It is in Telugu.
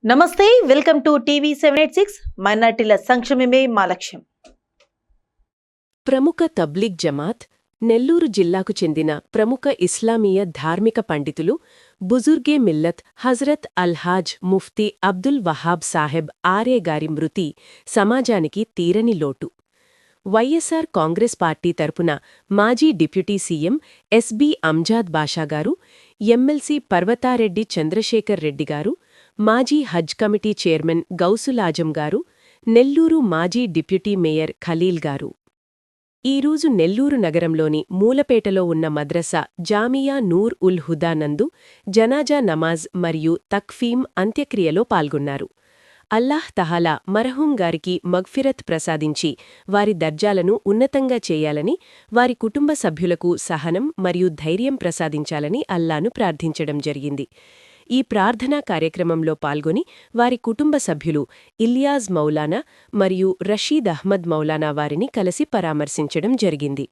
నమస్తే వెల్కమ్ టు టీవీ 786 మైనార్టీల సంక్షేమమే మా లక్ష్యం. ప్రముఖ తబ్లిగ్ జమాత్ నెల్లూరు జిల్లాకు చెందిన ప్రముఖ ఇస్లామీయ ధార్మిక పండితులు బుజుర్గే మిల్లత్ హజ్రత్ అల్హాజ్ ముఫ్తీ అబ్దుల్ వహాబ్ సాహెబ్ ఆర్ఏ గారి మృతి సమాజానికి తీరని లోటు. వైఎస్సార్ కాంగ్రెస్ పార్టీ తరపున మాజీ డిప్యూటీ సీఎం ఎస్బి అంజాద్ బాషాగారు, ఎమ్మెల్సీ పర్వతారెడ్డి చంద్రశేఖర్ రెడ్డి గారు, మాజీ హజ్ కమిటీ చైర్మన్ గౌసులాజం గారు, నెల్లూరు మాజీ డిప్యూటీ మేయర్ ఖలీల్ గారు ఈరోజు నెల్లూరు నగరంలోని మూలపేటలో ఉన్న మద్రసా జామియా నూర్ ఉల్ హుదా నందు జనాజా నమాజ్ మరియు తక్ఫీం అంత్యక్రియలో పాల్గొన్నారు. అల్లాహ్ తహాలా మర్హూం గారికి మగ్ఫిరత్ ప్రసాదించి వారి దర్జాలను ఉన్నతంగా చేయాలని, వారి కుటుంబ సభ్యులకు సహనం మరియు ధైర్యం ప్రసాదించాలని అల్లాను ప్రార్థించడం జరిగింది. ఈ ప్రార్థనా కార్యక్రమంలో పాల్గొని వారి కుటుంబ సభ్యులు ఇలియాజ్ మౌలానా మరియు రషీద్ అహ్మద్ మౌలానా వారిని కలిసి పరామర్శించడం జరిగింది.